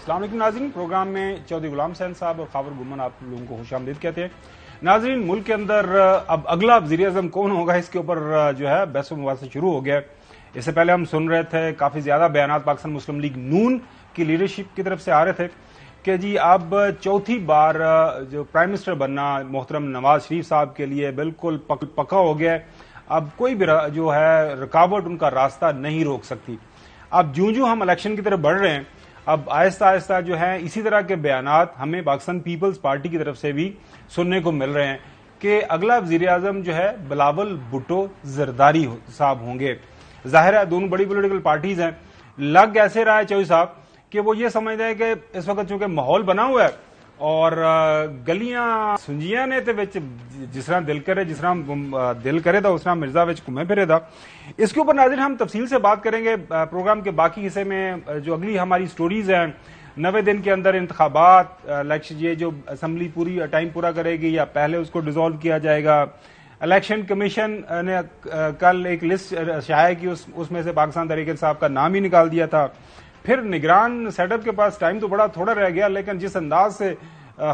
السلام علیکم ناظرین، پروگرام میں چودھری غلام حسین صاحب اور خاور گمن آپ لوگوں کو خوش آمدید کہتے ہیں۔ ناظرین، ملک کے اندر اب اگلا وزیر اعظم کون ہوگا اس کے اوپر جو ہے بحث و مباحثہ شروع ہو گیا ہے۔ اس سے پہلے ہم سن رہے تھے کافی زیادہ بیانات پاکستان مسلم لیگ نون کی لیڈرشپ کی طرف سے آ رہے تھے کہ جی اب چوتھی بار جو پرائم منسٹر بننا محترم نواز شریف صاحب کے لیے بالکل پکا ہو گیا ہے، اب کوئی بھی جو ہے رکاوٹ ان کا راستہ نہیں روک سکتی۔ اب جوں ہم الیکشن کی طرف بڑھ رہے ہیں، اب آہستہ آہستہ جو ہے اسی طرح کے بیانات ہمیں پاکستان پیپلز پارٹی کی طرف سے بھی سننے کو مل رہے ہیں کہ اگلا وزیر اعظم جو ہے بلاول بھٹو زرداری صاحب ہوں گے۔ ظاہر ہے دونوں بڑی پولیٹیکل پارٹیز ہیں، لگ ایسے رہا ہے چوہدری صاحب کہ وہ یہ سمجھتے ہیں کہ اس وقت چونکہ ماحول بنا ہوا ہے اور گلیاں سنجیاں نے تے وچ جس طرح دل کرے تھا اس طرح مرزا وچ گھومے پھرے تھا۔ اس کے اوپر ناظرین ہم تفصیل سے بات کریں گے پروگرام کے باقی حصے میں۔ جو اگلی ہماری سٹوریز ہیں، 90 دن کے اندر انتخابات، یہ جو اسمبلی پوری ٹائم پورا کرے گی یا پہلے اس کو ڈیزالو کیا جائے گا۔ الیکشن کمیشن نے کل ایک لسٹ شائع کی، اس میں سے پاکستان تحریک انصاف کا نام ہی نکال دیا تھا۔ پھر نگران سیٹ اپ کے پاس ٹائم تو بڑا تھوڑا رہ گیا، لیکن جس انداز سے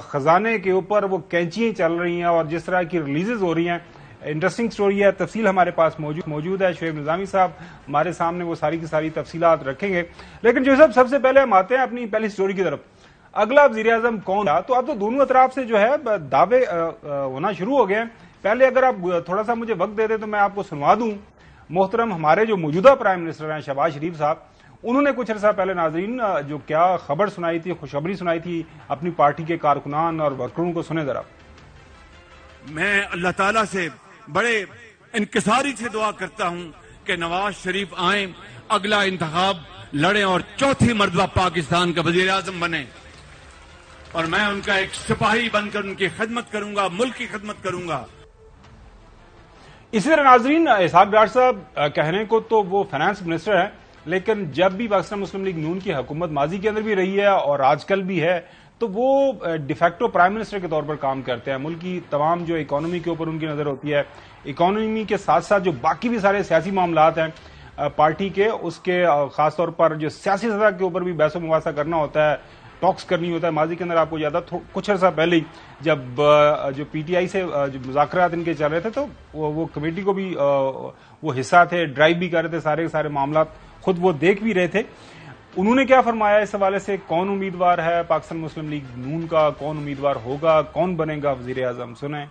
خزانے کے اوپر وہ کینچیاں چل رہی ہیں اور جس طرح کی ریلیزز ہو رہی ہیں، انٹرسٹنگ سٹوری ہے۔ تفصیل ہمارے پاس موجود ہے، شعیب نظامی صاحب ہمارے سامنے وہ ساری کی ساری تفصیلات رکھیں گے۔ لیکن جو سب سے پہلے ہم آتے ہیں اپنی پہلی سٹوری کی طرف۔ اگلا وزیر اعظم کون تھا؟ تو اب تو دونوں اطراف سے جو ہے دعوے ہونا شروع ہو گئے ہیں۔ پہلے اگر آپ تھوڑا سا مجھے وقت دے دیں تو میں آپ کو سنوا دوں۔ محترم ہمارے جو موجودہ پرائم منسٹر ہیں شہباز شریف صاحب، انہوں نے کچھ عرصہ پہلے ناظرین جو کیا خبر سنائی تھی، خوشخبری سنائی تھی اپنی پارٹی کے کارکنان اور ورکروں کو، سنیں ذرا۔ میں اللہ تعالیٰ سے بڑے انکساری سے دعا کرتا ہوں کہ نواز شریف آئیں، اگلا انتخاب لڑیں اور چوتھی مرتبہ پاکستان کا وزیر اعظم بنیں، اور میں ان کا ایک سپاہی بن کر ان کی خدمت کروں گا، ملک کی خدمت کروں گا۔ اسی طرح ناظرین اسحاق ڈار صاحب کہنے کو تو وہ فائنانس منسٹر ہیں، لیکن جب بھی پاکستان مسلم لیگ نون کی حکومت ماضی کے اندر بھی رہی ہے اور آج کل بھی ہے تو وہ ڈیفیکٹو پرائم منسٹر کے طور پر کام کرتے ہیں۔ ملک کی تمام جو اکانومی کے اوپر ان کی نظر ہوتی ہے، اکانومی کے ساتھ ساتھ جو باقی بھی سارے سیاسی معاملات ہیں پارٹی کے، اس کے خاص طور پر جو سیاسی سطح کے اوپر بھی بحث و مباحثہ کرنا ہوتا ہے، ٹاکس کرنی ہوتا ہے۔ ماضی کے اندر آپ کو یاد ہے کچھ عرصہ پہلے جب جو پی ٹی آئی سے جو مذاکرات ان کے چل رہے تھے تو وہ کمیٹی کو بھی وہ حصہ تھے، ڈرائیو بھی کر رہے تھے، سارے معاملات خود وہ دیکھ بھی رہے تھے۔ انہوں نے کیا فرمایا اس حوالے سے؟ کون امیدوار ہے پاکستان مسلم لیگ نون کا، کون امیدوار ہوگا، کون بنے گا وزیر اعظم، سنیں۔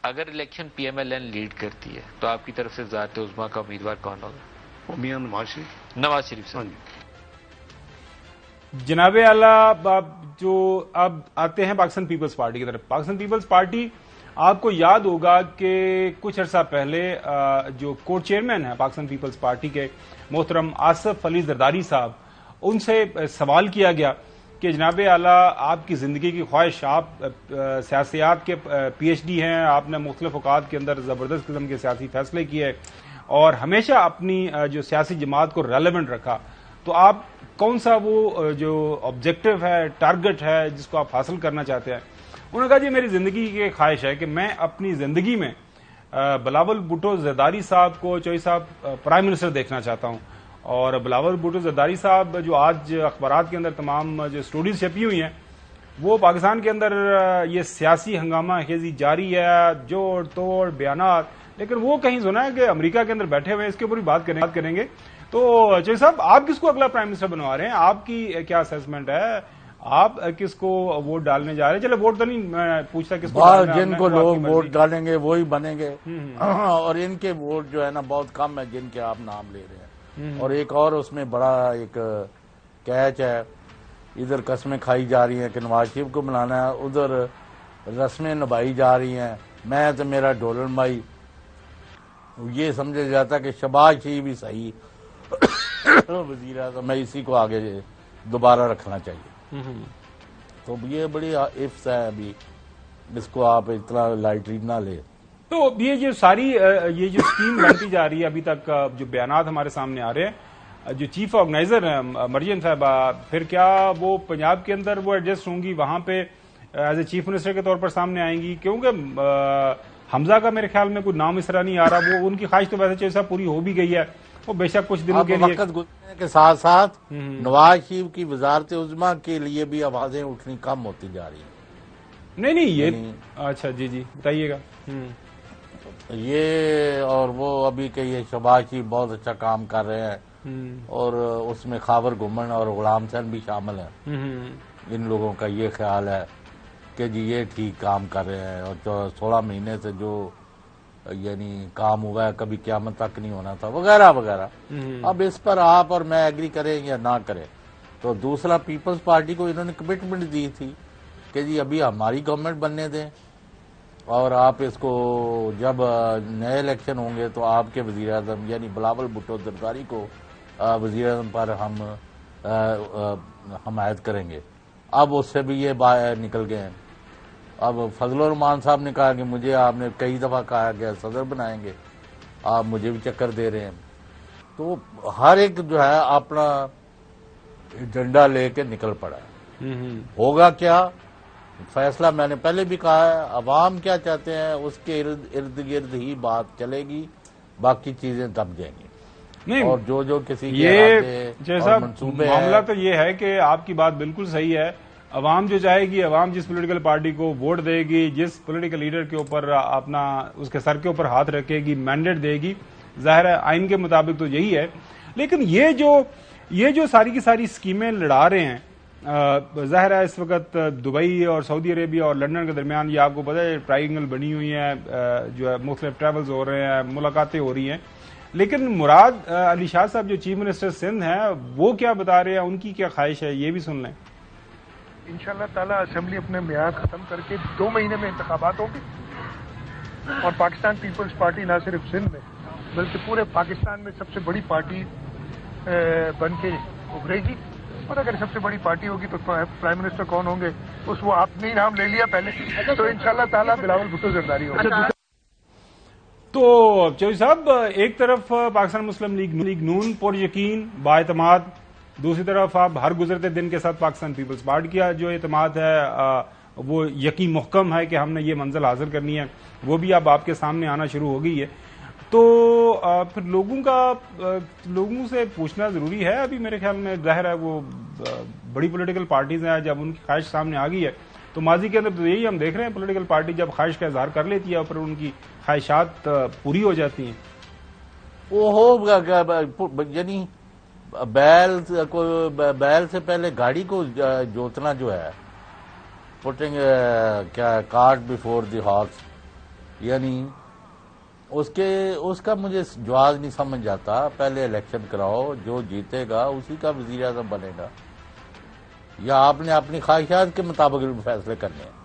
اگر election P M L N lead کرتی ہے تو آپ کی طرف سے ذات عظمیٰ کا امیدوار کون ہوگا؟ میاں نواز شریف صاحب۔ جناب اعلیٰ، جو اب آتے ہیں پاکستان پیپلز پارٹی کی طرف۔ پاکستان پیپلز پارٹی آپ کو یاد ہوگا کہ کچھ عرصہ پہلے جو کو چیئرمین ہیں پاکستان پیپلز پارٹی کے محترم آصف علی زرداری صاحب، ان سے سوال کیا گیا کہ جناب اعلیٰ آپ کی زندگی کی خواہش، آپ سیاسیات کے پی ایچ ڈی ہیں، آپ نے مختلف اوقات کے اندر زبردست قسم کے سیاسی فیصلے کیے اور ہمیشہ اپنی جو سیاسی جماعت کو ریلیونٹ رکھا، تو آپ کون سا وہ جو آبجیکٹو ہے، ٹارگٹ ہے جس کو آپ حاصل کرنا چاہتے ہیں؟ انہوں نے کہا جی میری زندگی کی خواہش ہے کہ میں اپنی زندگی میں بلاول بھٹو زرداری صاحب کو، چوہدری صاحب، پرائم منسٹر دیکھنا چاہتا ہوں۔ اور بلاول بھٹو زرداری صاحب جو آج اخبارات کے اندر تمام جو سٹوریز چھپی ہوئی ہیں، وہ پاکستان کے اندر یہ سیاسی ہنگامہ خیزی جاری ہے، جوڑ توڑ بیانات، لیکن وہ کہیں سنا ہے کہ امریکہ کے اندر بیٹھے ہوئے، اس کے اوپر بھی بات کریں گے۔ تو چوہدری صاحب آپ کس کو اگلا پرائم منسٹر بنوا رہے ہیں؟ آپ کی کیا اسیسمنٹ ہے؟ آپ کس کو ووٹ ڈالنے جا رہے ہیں؟ چلے ووٹ تو نہیں میں پوچھتا کس کو، جن کو لوگ ووٹ ڈالیں گے وہی بنیں گے، اور ان کے ووٹ جو ہے نا بہت کم ہے جن کے آپ نام لے رہے ہیں۔ اور ایک اور اس میں بڑا ایک کیچ ہے، ادھر قسمیں کھائی جا رہی ہیں کہ نواز شریف کو بنانا ہے، ادھر رسمیں نبھائی جا رہی ہیں، میں تو میرا ڈولن بھائی، یہ سمجھا جاتا کہ شہباز شریف بھی صحیح وزیر اعظم، میں اسی کو آگے دوبارہ رکھنا چاہیے۔ تو یہ بڑی افس ہے، ابھی اس کو آپ اتنا لائٹلی نہ لے۔ تو یہ جو ساری یہ جو اسکیم بنتی جا رہی ہے، ابھی تک جو بیانات ہمارے سامنے آ رہے ہیں، جو چیف آرگنائزر ہیں مریم صاحبہ، پھر کیا وہ پنجاب کے اندر وہ ایڈجسٹ ہوں گی، وہاں پہ ایز اے چیف منسٹر کے طور پر سامنے آئیں گی؟ کیونکہ حمزہ کا میرے خیال میں کوئی نام اس طرح نہیں آ رہا، وہ ان کی خواہش تو ویسے چیز پوری ہو بھی گئی ہے، وہ بے شک کچھ دنوں اب کے لیے وقت گزرنے کے ساتھ ساتھ نواز شریف کی وزارت عظمیٰ کے لیے بھی آوازیں اٹھنی کم ہوتی جا رہی ہیں. نہیں یہ اچھا جی بتائیے گا. یہ اور وہ ابھی کہ یہ شہباز شریف بہت اچھا کام کر رہے ہیں اور اس میں خاور گمن اور غلام حسین بھی شامل ہیں. ان لوگوں کا یہ خیال ہے کہ جی یہ ٹھیک کام کر رہے ہیں اور 16 مہینے سے جو یعنی کام ہوا ہے کبھی قیامت تک نہیں ہونا تھا وغیرہ وغیرہ. اب اس پر آپ اور میں ایگری کریں یا نہ کریں تو دوسرا پیپلز پارٹی کو انہوں نے کمٹمنٹ دی تھی کہ جی ابھی ہماری گورنمنٹ بننے دیں اور آپ اس کو جب نئے الیکشن ہوں گے تو آپ کے وزیر اعظم یعنی بلاول بھٹو زرداری کو وزیر اعظم پر ہم حمایت کریں گے. اب اس سے بھی یہ نکل گئے ہیں. اب فضل الرحمان صاحب نے کہا کہ مجھے آپ نے کئی دفعہ کہا کہ صدر بنائیں گے, آپ مجھے بھی چکر دے رہے ہیں. تو ہر ایک جو ہے اپنا ایجنڈا لے کے نکل پڑا ہے. ہوگا کیا فیصلہ میں نے پہلے بھی کہا ہے, عوام کیا چاہتے ہیں اس کے ارد گرد ہی بات چلے گی, باقی چیزیں دب جائیں گی. نہیں اور جو کسی یہ کے منصوبے معاملہ تو یہ ہے کہ آپ کی بات بالکل صحیح ہے. عوام جو چاہے گی, عوام جس پولیٹیکل پارٹی کو ووٹ دے گی, جس پولیٹیکل لیڈر کے اوپر اپنا اس کے سر کے اوپر ہاتھ رکھے گی, مینڈیٹ دے گی, ظاہر ہے آئین کے مطابق تو یہی ہے. لیکن یہ جو ساری کی ساری اسکیمیں لڑا رہے ہیں, ظاہر ہے اس وقت دبئی اور سعودی عربیہ اور لندن کے درمیان یہ آپ کو پتہ ہے ٹرائنگل بنی ہوئی ہیں, جو ہے مختلف ٹریولز ہو رہے ہیں, ملاقاتیں ہو رہی ہیں. لیکن مراد علی شاہ صاحب جو چیف منسٹر سندھ ہیں وہ کیا بتا رہے ہیں, ان کی کیا خواہش ہے, یہ بھی سن لیں. انشاءاللہ تعالی اسمبلی اپنے میعاد ختم کر کے 2 مہینے میں انتخابات ہوں گے اور پاکستان پیپلز پارٹی نہ صرف سندھ میں بلکہ پورے پاکستان میں سب سے بڑی پارٹی بن کے ابھرے گی. اور اگر سب سے بڑی پارٹی ہوگی تو پرائم منسٹر کون ہوں گے اس وہ آپ نے نام لے لیا پہلے, تو انشاءاللہ تعالی بلاول بھٹو زرداری ہوگا. تو چوہدری صاحب ایک طرف پاکستان مسلم لیگ نون پر یقین با اعتماد, دوسری طرف آپ ہر گزرتے دن کے ساتھ پاکستان پیپلز پارٹی کا جو اعتماد ہے وہ یقین محکم ہے کہ ہم نے یہ منزل حاصل کرنی ہے, وہ بھی اب آپ کے سامنے آنا شروع ہو گئی ہے. تو پھر لوگوں سے پوچھنا ضروری ہے. ابھی میرے خیال میں ظاہر ہے وہ بڑی پولیٹیکل پارٹیز ہیں, جب ان کی خواہش سامنے آ گئی ہے تو ماضی کے اندر تو یہی ہم دیکھ رہے ہیں, پولیٹیکل پارٹی جب خواہش کا اظہار کر لیتی ہے اور پھر ان کی خواہشات پوری ہو جاتی ہیں. وہ ہو یعنی بیل سے پہلے گاڑی کو جوتنا جو ہے, پٹنگ کیا کارٹ بیفور دی ہارس, یعنی اس کا مجھے جواز نہیں سمجھ جاتا. پہلے الیکشن کراؤ, جو جیتے گا اسی کا وزیر اعظم بنے گا, یا آپ نے اپنی خواہشات کے مطابق فیصلے کرنے ہیں.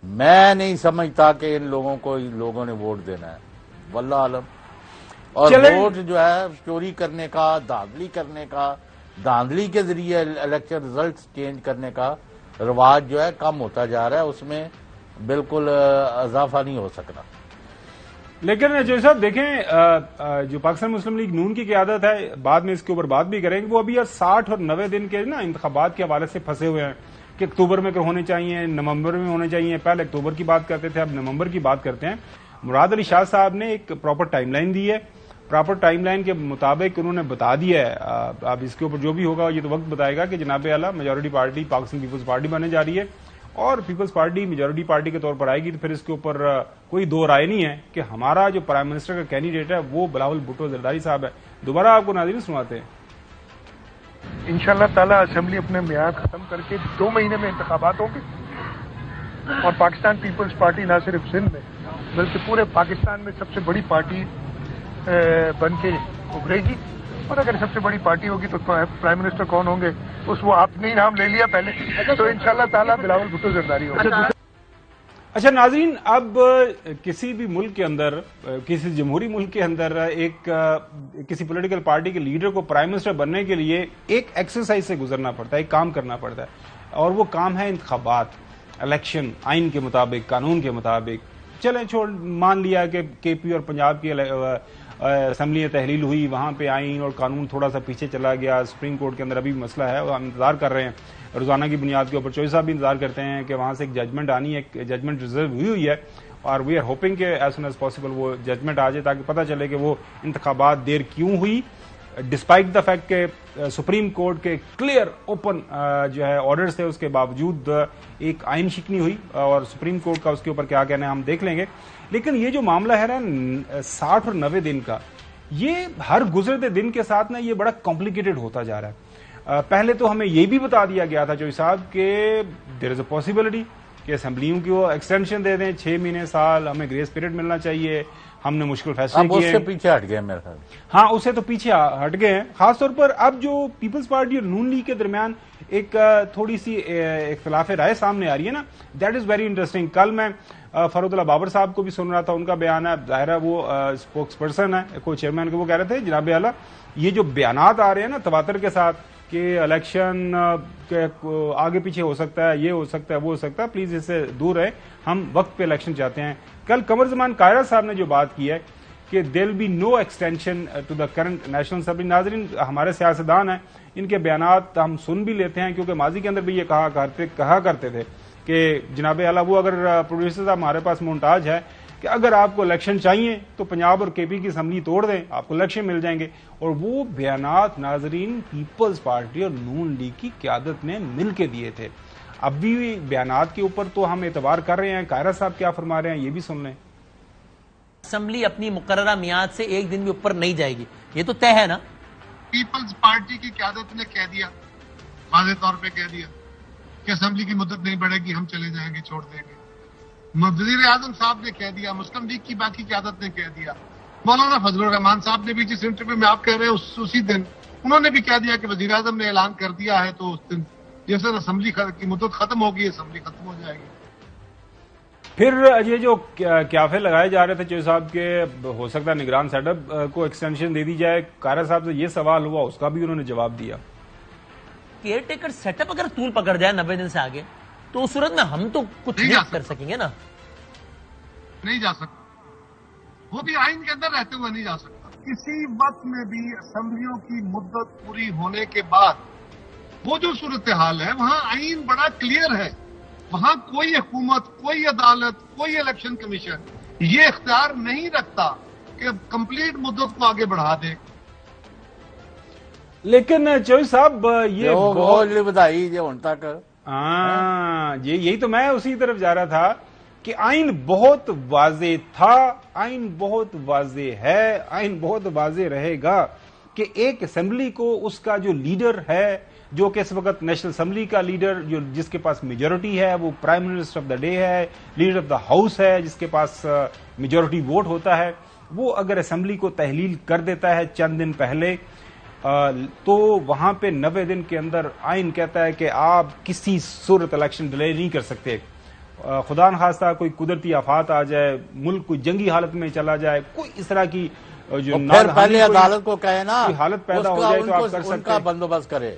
میں نہیں سمجھتا کہ ان لوگوں نے ووٹ دینا ہے, واللہ عالم. اور ووٹ جو ہے چوری کرنے کا, دھاندلی کرنے کا, دھاندلی کے ذریعے الیکشن ریزلٹس چینج کرنے کا رواج جو ہے کم ہوتا جا رہا ہے, اس میں بالکل اضافہ نہیں ہو سکتا. لیکن جو صاحب دیکھیں, جو پاکستان مسلم لیگ نون کی قیادت ہے, بعد میں اس کے اوپر بات بھی کریں گے, وہ ابھی 60 اور 90 دن کے نا انتخابات کے حوالے سے پھنسے ہوئے ہیں کہ اکتوبر میں ہونے چاہیے, نومبر میں ہونے چاہیے. پہلے اکتوبر کی بات کرتے تھے, اب نومبر کی بات کرتے ہیں. مراد علی شاہ صاحب نے ایک پراپر ٹائم لائن دی ہے, پراپر ٹائم لائن کے مطابق انہوں نے بتا دیا ہے. اب اس کے اوپر جو بھی ہوگا یہ تو وقت بتائے گا کہ جناب اعلیٰ majority party Pakistan Peoples Party بننے جا رہی ہے اور پیپلز پارٹی میجورٹی پارٹی کے طور پر آئے گی. تو پھر اس کے اوپر کوئی دو رائے نہیں ہے کہ ہمارا جو پرائم منسٹر کا کینڈیڈیٹ ہے وہ بلاول بھٹو زرداری صاحب ہے. دوبارہ آپ کو ناظرین سناتے ہیں. انشاءاللہ تعالی اسمبلی اپنے میعاد ختم کر کے 2 مہینے میں انتخابات ہوں گے اور پاکستان پیپلز پارٹی نہ صرف سندھ میں بلکہ پورے پاکستان میں سب سے بڑی پارٹی بن کے ابھرے گی. اور اگر سب سے بڑی پارٹی ہوگی تو پرائم منسٹر کون ہوں گے اس وہ آپ نے نام لے لیا پہلے, تو انشاءاللہ تعالی بلاول بھٹو زرداری ہوگا. اچھا ناظرین, اب کسی بھی ملک کے اندر, کسی جمہوری ملک کے اندر کسی پولیٹیکل پارٹی کے لیڈر کو پرائم منسٹر بننے کے لیے ایک ایکسرسائز سے گزرنا پڑتا ہے, ایک کام کرنا پڑتا ہے, اور وہ کام ہے انتخابات, الیکشن, آئین کے مطابق, قانون کے مطابق. چلیں مان لیا کہ کے پی اور پنجاب کی اسمبلی تحلیل ہوئی, وہاں پہ آئین اور قانون تھوڑا سا پیچھے چلا گیا, سپریم کورٹ کے اندر ابھی مسئلہ ہے, ہم انتظار کر رہے ہیں روزانہ کی بنیاد کے اوپر. چوہدری صاحب بھی انتظار کرتے ہیں کہ وہاں سے ایک ججمنٹ آنی ہے, ایک ججمنٹ ریزرو ہوئی ہے, اور وی آر ہوپنگ کہ ایز سون ایز پاسبل وہ ججمنٹ آ جائے تاکہ پتہ چلے کہ وہ انتخابات دیر کیوں ہوئی، ڈسپائٹ دا فیکٹ کہ سپریم کورٹ کے کلیئر اوپن جو ہے آرڈرز تھے، اس کے باوجود ایک آئین شکنی ہوئی، اور سپریم کورٹ کا اس کے اوپر کیا کہنا ہے ہم دیکھ لیں گے. لیکن یہ جو معاملہ ہے نا 60 اور 90 دن کا، یہ ہر گزرتے دن کے ساتھ نا یہ بڑا کمپلیکیٹڈ ہوتا جا رہا ہے. پہلے تو ہمیں یہ بھی بتا دیا گیا تھا چوہی صاحب کہ دیر از اے پاسبلٹی کہ اسمبلیوں کی وہ ایکسٹینشن دے دیں 6 مہینے سال، ہمیں گریس پیریڈ ملنا چاہیے، ہم نے مشکل فیصلے کیے. اس سے پیچھے ہٹ گئے میرے خیال. ہاں اسے تو پیچھے ہٹ گئے ہیں. خاص طور پر اب جو پیپلز پارٹی اور نون لیگ کے درمیان ایک تھوڑی سی اختلاف رائے سامنے آ رہی ہے نا، دیٹ از ویری انٹرسٹنگ. کل میں فرود اللہ بابر صاحب کو بھی سن رہا تھا، ان کا بیان ہے، ظاہر ہے وہ اسپوکس پرسن ہے کو چیئرمین کے، وہ کہہ رہے تھے جناب اعلیٰ یہ جو بیانات آ رہے ہیں نا تواتر کے ساتھ کہ الیکشن آگے پیچھے ہو سکتا ہے، یہ ہو سکتا ہے، وہ ہو سکتا ہے، پلیز اس سے دور رہے، ہم وقت پہ الیکشن چاہتے ہیں. کل قمر زمان قاہرہ صاحب نے جو بات کی ہے کہ there will be no extension to the current national assembly. ناظرین ہمارے سیاستدان ہیں، ان کے بیانات ہم سن بھی لیتے ہیں کیونکہ ماضی کے اندر بھی یہ کہا کرتے تھے کہ جناب اعلیٰ وہ اگر پروڈیوسر صاحب ہمارے پاس مونٹاج ہے کہ اگر آپ کو الیکشن چاہیے تو پنجاب اور کے پی کی اسمبلی توڑ دیں، آپ کو الیکشن مل جائیں گے. اور وہ بیانات ناظرین پیپلز پارٹی اور نون لیگ کی قیادت نے مل کے دیے تھے. اب بھی بیانات کے اوپر تو ہم اعتبار کر رہے ہیں. قاہرہ صاحب کیا فرما رہے ہیں یہ بھی سن لیں. اسمبلی اپنی مقررہ میعاد سے ایک دن بھی اوپر نہیں جائے گی، یہ تو طے ہے نا. پیپلز پارٹی کی قیادت نے کہہ دیا، واضح طور پہ کہہ دیا کہ اسمبلی کی مدت نہیں بڑھے گی، ہم چلے جائیں گے، چھوڑ دیں گے. وزیر اعظم صاحب نے کہہ دیا، مسلم لیگ کی باقی قیادت نے کہہ دیا، مولانا فضل الرحمان صاحب نے بھی جس انٹرویو میں آپ کہہ رہے ہیں اسی دن انہوں نے بھی کہہ دیا کہ وزیر اعظم نے اعلان کر دیا ہے تو اس دن جیسے اسمبلی کی مدت ختم ہوگی اسمبلی ختم ہو جائے گی. پھر یہ جو کیافے لگائے جا رہے تھے چوہی صاحب کے ہو سکتا ہے نگران سیٹ اپ کو ایکسٹینشن دے دی جائے، قاہرہ صاحب سے یہ سوال ہوا، اس کا بھی انہوں نے جواب دیا. کیئر ٹیکر سیٹ اپ اگر طول پکڑ جائے 90 دن سے آگے تو اس صورت میں ہم تو کچھ نہیں کر سکیں گے نا. نہیں جا سکتا، وہ بھی آئین کے اندر رہتے ہوئے نہیں جا سکتا. کسی وقت میں بھی اسمبلیوں کی مدت پوری ہونے کے بعد وہ جو صورتحال ہے وہاں آئین بڑا کلیئر ہے، وہاں کوئی حکومت، کوئی عدالت، کوئی الیکشن کمیشن یہ اختیار نہیں رکھتا کہ کمپلیٹ مدت کو آگے بڑھا دے. لیکن چوہی صاحب یہ بدائی جو ہن تک یہی تو میں اسی طرف جا رہا تھا کہ آئین بہت واضح تھا، آئین بہت واضح ہے، آئین بہت واضح رہے گا کہ ایک اسمبلی کو اس کا جو لیڈر ہے، جو کہ اس وقت نیشنل اسمبلی کا لیڈر جو جس کے پاس میجورٹی ہے، وہ prime minister of the day ہے، لیڈر آف دا ہاؤس ہے جس کے پاس میجورٹی ووٹ ہوتا ہے، وہ اگر اسمبلی کو تحلیل کر دیتا ہے چند دن پہلے تو وہاں پہ 90 دن کے اندر آئین کہتا ہے کہ آپ کسی صورت الیکشن ڈیلے نہیں کر سکتے. خدا نخواستہ کوئی قدرتی آفات آ جائے، ملک کوئی جنگی حالت میں چلا جائے، کوئی اس طرح کی جو پہلے عدالت کو کہے نا حالت پیدا ہو جائے تو آپ کر سکتے ہیں، بندوبست کرے.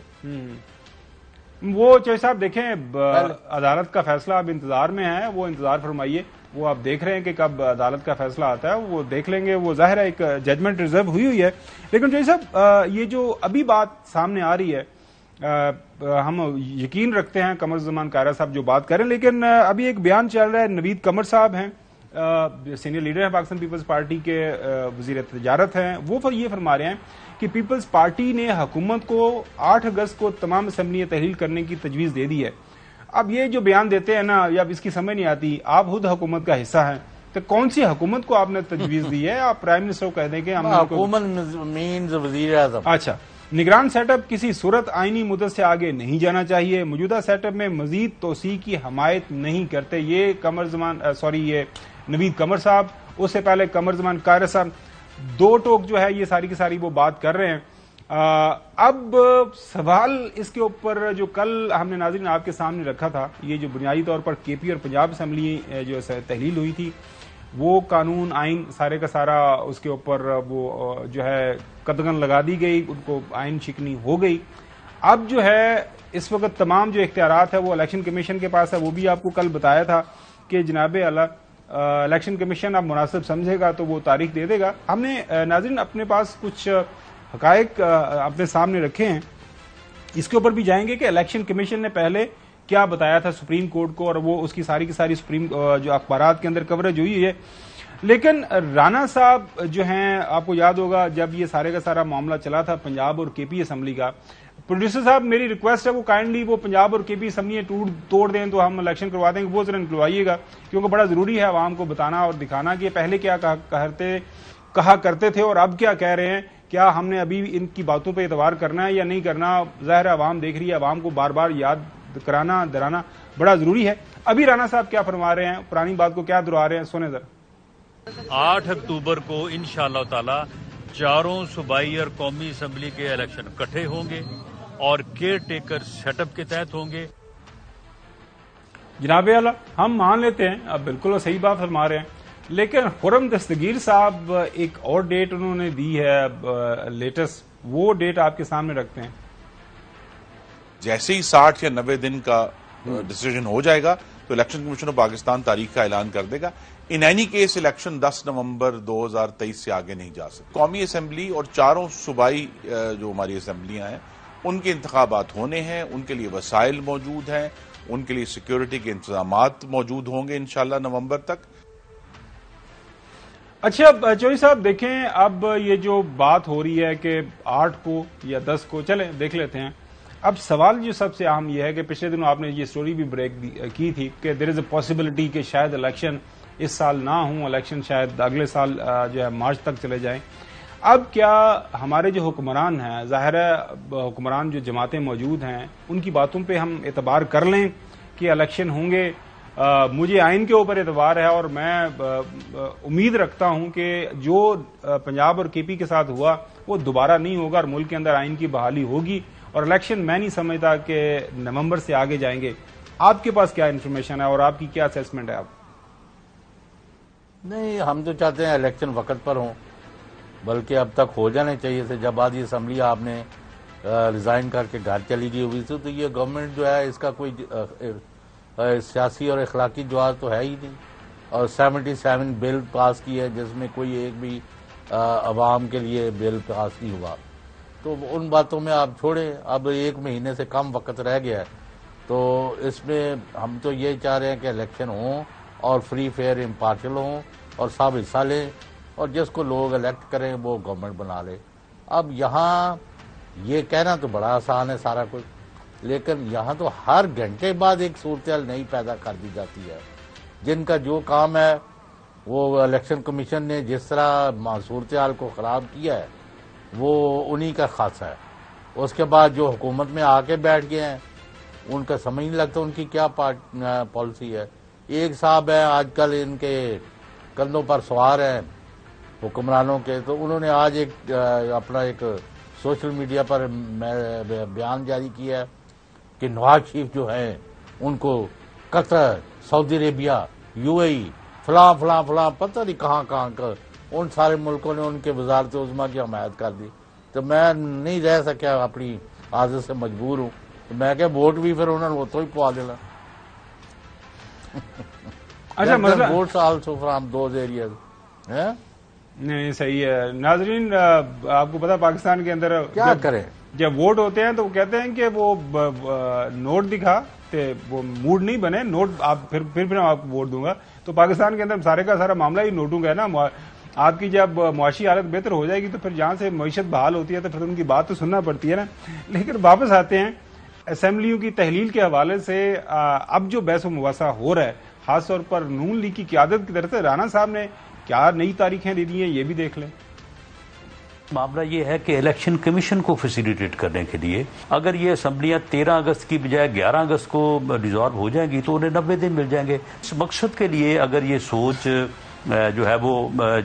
وہ چوہی صاحب دیکھیں عدالت کا فیصلہ اب انتظار میں ہے، وہ انتظار فرمائیے، وہ آپ دیکھ رہے ہیں کہ کب عدالت کا فیصلہ آتا ہے وہ دیکھ لیں گے. وہ ظاہر ہے ایک ججمنٹ ریزرو ہوئی ہے. لیکن چوہی صاحب یہ جو ابھی بات سامنے آ رہی ہے ہم یقین رکھتے ہیں قمر زمان قاہرہ صاحب جو بات کریں، لیکن ابھی ایک بیان چل رہا ہے، نوید قمر صاحب ہیں سینئر لیڈر ہیں پاکستان پیپلز پارٹی کے، وزیر تجارت ہیں، وہ یہ فرما رہے ہیں کہ پیپلز پارٹی نے حکومت کو 8 اگست کو تمام اسمبلیاں تحلیل کرنے کی تجویز دے دی ہے. اب یہ جو بیان دیتے ہیں نا یا اب اس کی سمجھ نہیں آتی، آپ خود حکومت کا حصہ ہیں تو کون سی حکومت کو آپ نے تجویز دی ہے؟ آپ پرائم منسٹر کو کہہ دیں کہ حکومت مینز وزیر اعظم. اچھا، نگران سیٹ اپ کسی صورت آئینی مدت سے آگے نہیں جانا چاہیے، موجودہ سیٹ اپ میں مزید توسیع کی حمایت نہیں کرتے. یہ یہ نوید قمر صاحب، اس سے پہلے قمر زمان قاہرہ صاحب، دو ٹوک جو ہے یہ ساری کی ساری وہ بات کر رہے ہیں. اب سوال اس کے اوپر جو کل ہم نے ناظرین آپ کے سامنے رکھا تھا، یہ جو بنیادی طور پر کے پی اور پنجاب اسمبلی جو تحلیل ہوئی تھی، وہ قانون آئین سارے کا سارا اس کے اوپر وہ جو ہے قدغن لگا دی گئی، ان کو آئین شکنی ہو گئی. اب جو ہے اس وقت تمام جو اختیارات ہے وہ الیکشن کمیشن کے پاس ہے. وہ بھی آپ کو کل بتایا تھا کہ جناب اعلیٰ الیکشن کمیشن اب مناسب سمجھے گا تو وہ تاریخ دے دے گا. ہم نے ناظرین اپنے پاس کچھ حقائق اپنے سامنے رکھے ہیں، اس کے اوپر بھی جائیں گے کہ الیکشن کمیشن نے پہلے کیا بتایا تھا سپریم کورٹ کو, اور وہ اس کی ساری کی ساری سپریم جو اخبارات کے اندر کوریج ہوئی ہے. لیکن رانا صاحب جو ہیں, آپ کو یاد ہوگا جب یہ سارے کا سارا معاملہ چلا تھا پنجاب اور کے پی اسمبلی کا, پروڈیوسر صاحب میری ریکویسٹ ہے وہ کائنڈلی وہ پنجاب اور کے پی اسمبلی توڑ دیں تو ہم الیکشن کروا دیں گے, وہ ذرا نکلوائیے گا, کیونکہ بڑا ضروری ہے عوام کو بتانا اور دکھانا کہ پہلے کیا کہا کرتے تھے اور اب کیا کہہ رہے ہیں. کیا ہم نے ابھی ان کی باتوں پہ اعتبار کرنا ہے یا نہیں کرنا؟ ظاہر ہے عوام دیکھ رہی ہے, عوام کو بار بار یاد کرانا دلانا بڑا ضروری ہے. ابھی رانا صاحب کیا فرما رہے ہیں, پرانی بات کو کیا دہرا رہے ہیں, سنیں ذرا. 8 اکتوبر کو انشاءاللہ تعالی چاروں صوبائی اور قومی اسمبلی کے الیکشن اکٹھے ہوں گے اور کیئر ٹیکر سیٹ اپ کے تحت ہوں گے. جناب اعلیٰ, ہم مان لیتے ہیں, اب بالکل صحیح بات فرما رہے ہیں, لیکن خرم دستگیر صاحب ایک اور ڈیٹ انہوں نے دی ہے لیٹسٹ, وہ ڈیٹ آپ کے سامنے رکھتے ہیں. جیسے ہی 60 یا 90 دن کا ڈیسیژن ہو جائے گا تو الیکشن کمیشن آف پاکستان تاریخ کا اعلان کر دے گا. ان اینی کیس الیکشن 10 نومبر 2023 سے آگے نہیں جا سکتے. قومی اسمبلی اور چاروں صوبائی جو ہماری اسمبلیاں ہیں ان کے انتخابات ہونے ہیں, ان کے لیے وسائل موجود ہیں, ان کے لیے سیکیورٹی کے انتظامات موجود ہوں گے انشاءاللہ نومبر تک. اچھا چوہدری صاحب دیکھیں, اب یہ جو بات ہو رہی ہے کہ 8 کو یا 10 کو, چلیں دیکھ لیتے ہیں. اب سوال جو سب سے اہم یہ ہے کہ پچھلے دنوں آپ نے یہ سٹوری بھی بریک کی تھی کہ دیر از اے پاسبلٹی کہ شاید الیکشن اس سال نہ ہوں, الیکشن شاید اگلے سال جو ہے مارچ تک چلے جائیں. اب کیا ہمارے جو حکمران ہیں, ظاہر ہے حکمران جو جماعتیں موجود ہیں ان کی باتوں پہ ہم اعتبار کر لیں کہ الیکشن ہوں گے؟ مجھے آئین کے اوپر اعتبار ہے اور میں امید رکھتا ہوں کہ جو پنجاب اور کے پی کے ساتھ ہوا وہ دوبارہ نہیں ہوگا اور ملک کے اندر آئین کی بحالی ہوگی اور الیکشن میں نہیں سمجھتا کہ نومبر سے آگے جائیں گے. آپ کے پاس کیا انفارمیشن ہے اور آپ کی کیا اسیسمنٹ ہے؟ آپ نہیں, ہم تو چاہتے ہیں الیکشن وقت پر ہوں, بلکہ اب تک ہو جانے چاہیے تھے. جب آج یہ اسمبلی آپ نے ریزائن کر کے گھر چلی گئی ہوئی تھی تو یہ گورنمنٹ جو ہے اس کا کوئی سیاسی اور اخلاقی جواز تو ہے ہی نہیں. اور 77 بل پاس کی ہے جس میں کوئی ایک بھی عوام کے لیے بل پاس نہیں ہوا. تو ان باتوں میں آپ چھوڑیں, اب 1 مہینے سے کم وقت رہ گیا ہے, تو اس میں ہم تو یہ چاہ رہے ہیں کہ الیکشن ہوں اور فری فیئر امپارشل ہوں اور سب حصہ لیں اور جس کو لوگ الیکٹ کریں وہ گورنمنٹ بنا لے. اب یہاں یہ کہنا تو بڑا آسان ہے سارا کچھ, لیکن یہاں تو ہر گھنٹے بعد ایک صورتحال نئی پیدا کر دی جاتی ہے. جن کا جو کام ہے وہ الیکشن کمیشن نے جس طرح صورتحال کو خراب کیا ہے وہ انہی کا خاصہ ہے. اس کے بعد جو حکومت میں آ کے بیٹھ گئے ہیں ان کا سمجھ نہیں لگتا ان کی کیا پالیسی ہے. ایک صاحب ہے آج کل ان کے کندھوں پر سوار ہیں حکمرانوں کے, تو انہوں نے آج اپنا ایک سوشل میڈیا پر بیان جاری کیا ہے کہ نواز شریف جو ہیں ان کو قطر, سعودی عربیہ, UAE فلاں فلاں فلاں پتہ نہیں کہاں کا ان سارے ملکوں نے ان کے وزارت عظمیٰ کی حمایت کر دی. تو میں نہیں رہ سکیا, اپنی عادت سے مجبور ہوں, تو میں کہ ووٹ بھی پھر انہوں نے وہ تو ہی پوا دینا. اچھا مسئلہ votes also from those areas. نہیں صحیح ہے. ناظرین آپ کو پتا پاکستان کے اندر کیا کریں, جب ووٹ ہوتے ہیں تو وہ کہتے ہیں کہ وہ نوٹ دکھا تے وہ موڈ نہیں بنے نوٹ, آپ پھر آپ کو ووٹ دوں گا. تو پاکستان کے اندر سارے کا سارا معاملہ ہی نوٹوں کا ہے نا. آپ کی جب معاشی حالت بہتر ہو جائے گی تو پھر جہاں سے معیشت بحال ہوتی ہے تو پھر ان کی بات تو سننا پڑتی ہے نا. لیکن واپس آتے ہیں اسمبلیوں کی تحلیل کے حوالے سے. اب جو بحث و مباحثہ ہو رہا ہے خاص طور پر نون لیگ کی قیادت کی طرف سے, رانا صاحب نے کیا نئی تاریخیں دے دی ہیں یہ بھی دیکھ لیں. معاملہ یہ ہے کہ الیکشن کمیشن کو فیسیلیٹیٹ کرنے کے لیے اگر یہ اسمبلیاں 13 اگست کی بجائے 11 اگست کو ڈیزالو ہو جائیں گی تو انہیں 90 دن مل جائیں گے. اس مقصد کے لیے اگر یہ سوچ جو ہے وہ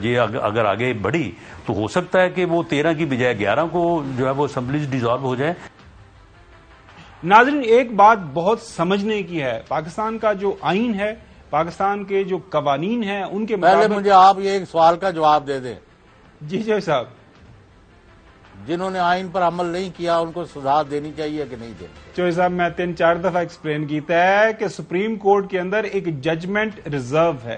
یہ اگر آگے بڑھی تو ہو سکتا ہے کہ وہ 13 کی بجائے 11 کو جو ہے وہ اسمبلیز ڈیزالو ہو جائیں. ناظرین ایک بات بہت سمجھنے کی ہے, پاکستان کا جو آئین ہے, پاکستان کے جو قوانین ہیں ان کے پہلے مجھے آپ یہ ایک سوال کا جواب دے دیں. جی صاحب, جنہوں نے آئین پر عمل نہیں کیا ان کو سزا دینی چاہیے کہ نہیں دینی؟ چوہدری صاحب میں 3-4 دفعہ ایکسپلین کیتا ہے کہ سپریم کورٹ کے اندر ایک ججمنٹ ریزرو ہے,